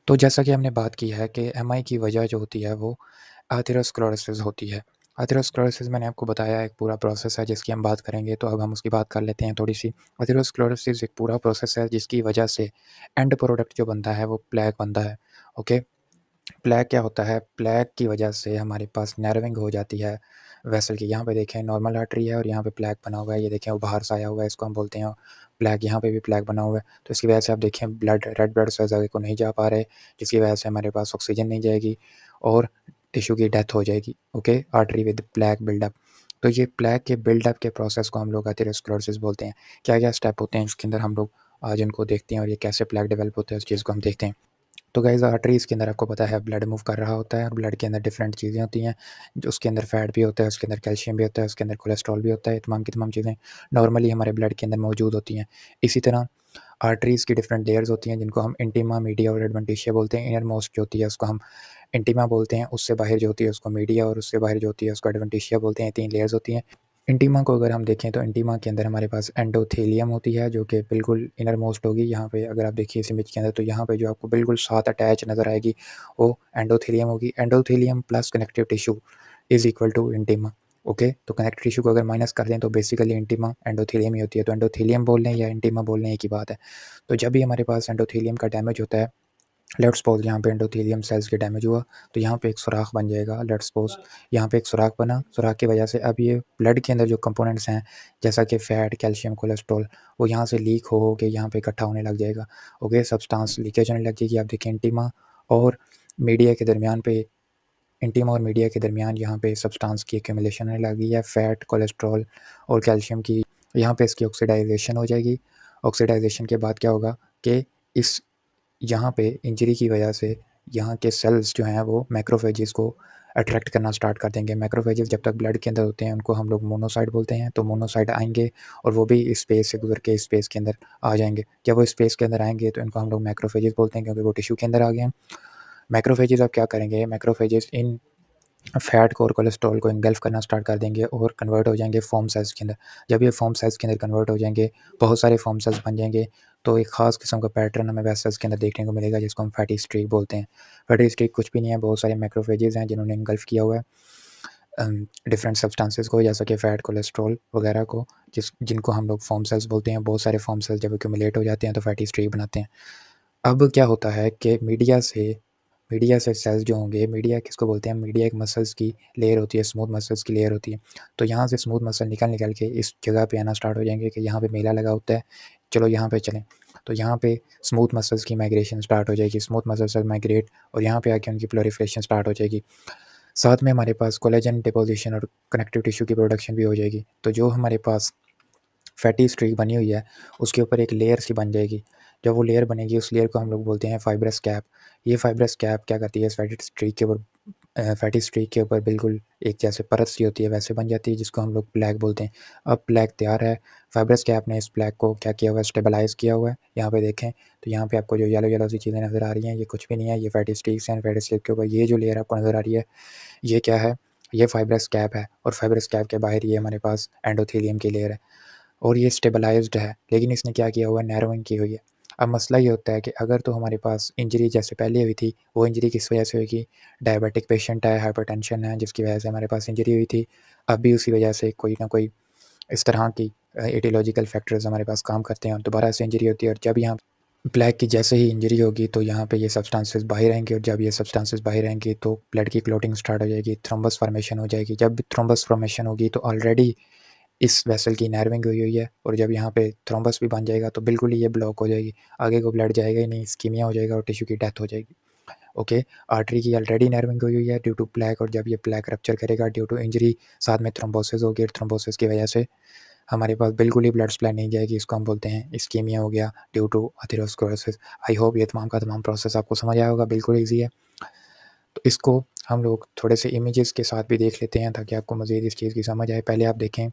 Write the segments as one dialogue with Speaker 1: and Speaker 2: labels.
Speaker 1: तो जैसा कि हमने बात की है कि एमआई की वजह जो होती है वो एथेरोस्क्लेरोसिस होती है। एथेरोस्क्लेरोसिस मैंने आपको बताया एक पूरा प्रोसेस है जिसकी हम बात करेंगे, तो अब हम उसकी बात कर लेते हैं थोड़ी-सी। एथेरोस्क्लेरोसिस एक पूरा प्रोसेस है जिसकी वजह से एंड प्रोडक्ट जो बनता है वो प्लेक बनता है। ओके? प्लेक क्या होता है? प्लेक की वजह से हमारे पास नैरोइंग हो जाती है वेसल की। यहाँ पे देखें नॉर्मल आर्टरी है और यहाँ पे प्लेक बना हुआ है। ये देखें वो बाहर से आया हुआ है, इसको हम बोलते हैं प्लेक। यहाँ पे भी प्लेक बना हुआ है, तो इसकी वजह से आप देखें रेड ब्लड सेल्स आगे को नहीं जा पा रहे, जिसकी वजह से हमारे पास ऑक्सीजन नहीं जाएगी और टिश्यू की डेथ हो जाएगी। Okay, artery with plaque buildup. तो ये प्लेक के बिल्डअप के प्रोसेस को हम लोग एथेरोस्क्लेरोसिस बोलते हैं। क्या क्या स्टेप होते हैं इसके अंदर, हम लोग आज इनको देखते हैं और ये कैसे प्लेक डेवलप होते हैं उस चीज़ को हम देखते हैं। तो गाइस आर्टरीज़ के अंदर आपको पता है ब्लड मूव कर रहा होता है और ब्लड के अंदर डिफरेंट चीज़ें होती हैं, जो उसके अंदर फैट भी होता है, उसके अंदर कैल्शियम भी होता है, उसके अंदर कोलेस्ट्रॉल भी होता है। तमाम की तमाम चीज़ें नॉर्मली हमारे ब्लड के अंदर मौजूद होती हैं। इसी तरह आर्टरीज़ की डिफरेंट लेयर्स होती हैं जिनको हम इंटीमा, मीडिया और एडवेंटिशिया बोलते हैं। इनर मोस्ट जो होती है उसको हम इंटीमा बोलते हैं, उससे बाहर जो होती है उसको मीडिया और उससे बाहर जो होती है उसको एडवेंटिशिया बोलते हैं। 3 लेयर्स होती हैं। इंटीमा को अगर हम देखें तो इंटीमा के अंदर हमारे पास एंडोथेलियम होती है जो कि बिल्कुल इनर मोस्ट होगी। यहाँ पे अगर आप देखिए इस इमेज के अंदर, तो यहाँ पे जो आपको बिल्कुल साथ अटैच नज़र आएगी वो एंडोथेलियम होगी। Endothelium plus connective tissue is equal to intima. Okay, तो कनेक्टिव टिश्यू को अगर माइनस कर दें तो बेसिकली इंटीमा एंडोथेलियम ही होती है। तो एंडोथेलियम बोल लें या इंटीमा बोल लें, एक ही बात है। तो जब भी हमारे पास एंडोथेलियम का डैमेज होता है, लेट्स सपोज यहाँ पे एंडोथेलियम सेल्स के डैमेज हुआ, तो यहाँ पे एक सुराख बन जाएगा। लेट्स सपोज यहाँ पे एक सुराख बना, सुराख की वजह से अब ये ब्लड के अंदर जो कंपोनेंट्स हैं जैसा कि फैट, कैल्शियम, कोलेस्ट्रॉल, वो यहाँ से लीक हो के यहाँ पे इकट्ठा होने लग जाएगा। ओके, सब्सटेंस लीकेज होने लग जाएगी। आप देखिए इंटीमा और मीडिया के दरमियान पे, इंटीमा और मीडिया के दरमियान यहाँ पे सब्सटेंस की एक्यूमुलेशन होने लगी है, फैट, कोलेस्ट्रॉल और कैल्शियम की। यहाँ पे इसकी ऑक्सीडाइजेशन हो जाएगी। ऑक्सीडाइजेशन के बाद क्या होगा कि इस यहाँ पे इंजरी की वजह से यहाँ के सेल्स जो हैं वो मैक्रोफेजेस को अट्रैक्ट करना स्टार्ट कर देंगे। मैक्रोफेजेस जब तक ब्लड के अंदर होते हैं उनको हम लोग मोनोसाइट बोलते हैं। तो मोनोसाइट आएंगे और वो भी इस स्पेस से गुजर के इस स्पेस के अंदर आ जाएंगे। जब वो स्पेस के अंदर आएंगे तो इनको हम लोग मैक्रोफेजेस बोलते हैं क्योंकि वो टिश्यू के अंदर आ गए हैं। मैक्रोफेजेस अब क्या करेंगे? मैक्रोफेजेस इन फैट को और कोलेस्ट्रॉल को इंगल्फ करना स्टार्ट कर देंगे और कन्वर्ट हो जाएंगे फॉर्म सेल्स के अंदर। जब ये फॉर्म सेल्स के अंदर कन्वर्ट हो जाएंगे, बहुत सारे फॉर्म सेल्स बन जाएंगे, तो एक खास किस्म का पैटर्न हमें वेसल्स के अंदर देखने को मिलेगा जिसको हम फैटी स्ट्रीक बोलते हैं। फैटी स्ट्रीक कुछ भी नहीं है, बहुत सारे मैक्रोफेजेस हैं जिन्होंने इंगल्फ किया हुआ है डिफरेंट सब्सटेंसेस को, जैसा कि फैट, कोलेस्ट्रॉल वगैरह को, जिनको हम लोग फॉर्म सेल्स बोलते हैं। बहुत सारे फॉर्म सेल्स जब एक्यूमुलेट हो जाते हैं तो फैटी स्ट्रीक बनाते हैं। अब क्या होता है कि मीडिया से सेल्स जो होंगे, मीडिया किसको बोलते हैं? मीडिया एक मसल्स की लेयर होती है, स्मूथ मसल्स की लेयर होती है। तो यहाँ से स्मूथ मसल निकल निकल के इस जगह पे आना स्टार्ट हो जाएंगे कि यहाँ पे मेला लगा होता है, चलो यहाँ पे चलें। तो यहाँ पे स्मूथ मसल्स की माइग्रेशन स्टार्ट हो जाएगी। स्मूथ मसल्स माइग्रेट और यहाँ पे आके उनकी प्लोरिफिकेशन स्टार्ट हो जाएगी। साथ में हमारे पास कोलेजन डिपोजिशन और कनेक्टिव टिश्यू की प्रोडक्शन भी हो जाएगी। तो जो हमारे पास फैटी स्ट्रीक बनी हुई है उसके ऊपर एक लेयर सी बन जाएगी। जब वो लेयर बनेगी उस लेयर को हम लोग बोलते हैं फाइब्रस कैप। ये फाइब्रस कैप क्या करती है? फैटी स्ट्रीक के ऊपर बिल्कुल एक जैसे परत सी होती है वैसे बन जाती है, जिसको हम लोग प्लैक बोलते हैं। अब प्लैक तैयार है। फाइब्रस कैप ने इस प्लैक को क्या किया हुआ है? स्टेबलाइज किया हुआ है। यहाँ पे देखें तो यहाँ पे आपको जो येलो येलो सी चीज़ें नज़र आ रही हैं ये कुछ भी नहीं है, ये फैटी स्ट्रीक्स हैं। फैटी स्ट्रीक के ऊपर ये जो लेयर आपको नज़र आ रही है ये क्या है? ये फाइब्रस कैप है और फाइब्रस कैप के बाहर ये हमारे पास एंडोथेलियम की लेयर है और ये स्टेबलाइज्ड है, लेकिन इसने क्या किया हुआ है? नैरोइंग की हुई है। अब मसला ये होता है कि अगर तो हमारे पास इंजरी जैसे पहले हुई थी, वो इंजरी किस वजह से हुई कि डायबिटिक पेशेंट है, हाइपरटेंशन है, जिसकी वजह से हमारे पास इंजरी हुई थी। अब भी उसी वजह से कोई ना कोई इस तरह की एटियोलॉजिकल फैक्टर्स हमारे पास काम करते हैं और दोबारा से इंजरी होती है। और जब यहाँ ब्लैक की जैसे ही इंजरी होगी तो यहाँ पे ये सब्सटेंसेस बाहर आएंगे और जब ये सब्सटेंसेस बाहर आएंगे तो ब्लड की क्लॉटिंग स्टार्ट हो जाएगी, थ्रोम्बस फॉर्मेशन हो जाएगी। जब थ्रोम्बस फॉर्मेशन होगी तो ऑलरेडी इस वेसल की नैरोइंग हुई हुई है और जब यहाँ पे थ्रोम्बस भी बन जाएगा तो बिल्कुल ही ये ब्लॉक हो जाएगी, आगे को ब्लड जाएगा ही नहीं, इस्कीमिया हो जाएगा और टिश्यू की डेथ हो जाएगी। ओके, आर्टरी की ऑलरेडी नैरोइंग हुई हुई है ड्यू टू प्लैक और जब ये प्लैक रप्चर करेगा ड्यू टू इंजरी, साथ में थ्रोम्बोसिस होगी और थ्रोम्बोसिस की वजह से हमारे पास बिल्कुल ही ब्लड सप्लाई नहीं जाएगी, इसको हम बोलते हैं इस्कीमिया हो गया due to atherosclerosis. I hope ये तमाम का तमाम प्रोसेस आपको समझ आया होगा, बिल्कुल ईजी है। तो इसको हम लोग थोड़े से इमेजेस के साथ भी देख लेते हैं ताकि आपको मज़ीद इस चीज़ की समझ आए। पहले आप देखें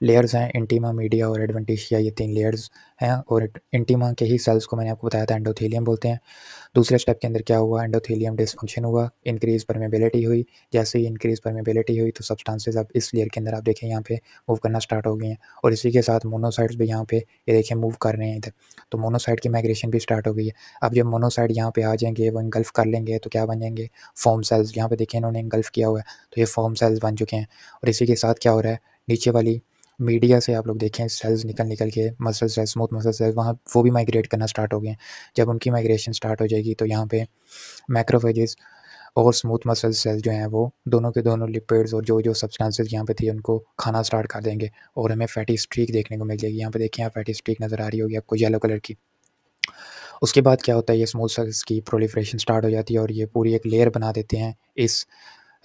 Speaker 1: लेयर्स हैं इंटीमा, मीडिया और एडवेंटिशिया, ये 3 लेयर्स हैं और इंटीमा के ही सेल्स को मैंने आपको बताया था एंडोथेलियम बोलते हैं। दूसरे स्टेप के अंदर क्या हुआ, एंडोथेलियम डिसफंक्शन हुआ, इंक्रीज़ परमेबिलिटी हुई। जैसे ही इंक्रीज़ परमेबिलिटी हुई तो सब्सटेंसेस अब इस लेयर के अंदर आप देखें यहाँ पे मूव करना स्टार्ट हो गई हैं और इसी के साथ मोनोसाइट्स भी यहाँ पे ये देखिए मूव कर रहे हैं इधर। तो मोनोसाइट की माइग्रेशन भी स्टार्ट हो गई है। अब जब मोनोसाइट यहाँ पे आ जाएंगे, वो इंगल्फ कर लेंगे तो क्या बन जाएंगे, फॉर्म सेल्स। यहाँ पे देखिए इन्होंने इंगल्फ किया हुआ है तो ये फॉर्म सेल्स बन चुके हैं। और इसी के साथ क्या हो रहा है, नीचे वाली मीडिया से आप लोग देखें सेल्स निकल के muscle cells, smooth muscle cells, वहाँ वो भी माइग्रेट करना स्टार्ट हो गए हैं। जब उनकी माइग्रेशन स्टार्ट हो जाएगी तो यहाँ पे मैक्रोफेजेस और स्मूथ मसल सेल्स जो हैं वो दोनों के दोनों लिपिड्स और जो जो सब्सटेंसेस यहाँ पे थी उनको खाना स्टार्ट कर देंगे और हमें फैटी स्ट्रीक देखने को मिल जाएगी। यहाँ पे देखिए, यहाँ फैटी स्ट्रीक नज़र आ रही होगी आपको येलो कलर की। उसके बाद क्या होता है, ये स्मूथ सेल्स की प्रोलिफरेशन स्टार्ट हो जाती है और ये पूरी एक लेयर बना देते हैं इस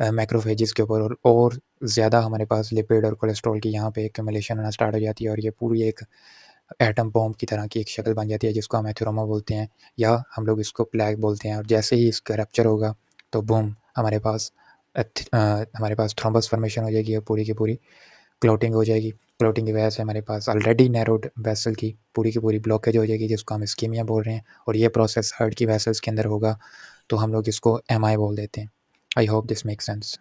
Speaker 1: मैक्रोफेजेस के ऊपर और ज़्यादा हमारे पास लिपिड और कोलेस्ट्रॉल की यहाँ पे एक्युमुलेशन होना स्टार्ट हो जाती है और ये पूरी एक एटम बॉम्ब की तरह की एक शक्ल बन जाती है जिसको हम एथेरोमा बोलते हैं या हम लोग इसको प्लैग बोलते हैं। और जैसे ही इसका रप्चर होगा तो बूम, हमारे पास थ्रोम्बस फॉर्मेशन हो जाएगी और पूरी की पूरी क्लॉटिंग हो जाएगी। क्लॉटिंग की वजह से हमारे पास ऑलरेडी नैरोड वेसल की पूरी ब्लॉकेज हो जाएगी जिसको हम इस्कीमिया बोल रहे हैं और ये प्रोसेस हार्ट की वेसल्स के अंदर होगा तो हम लोग इसको एमआई बोल देते हैं। I hope this make sense.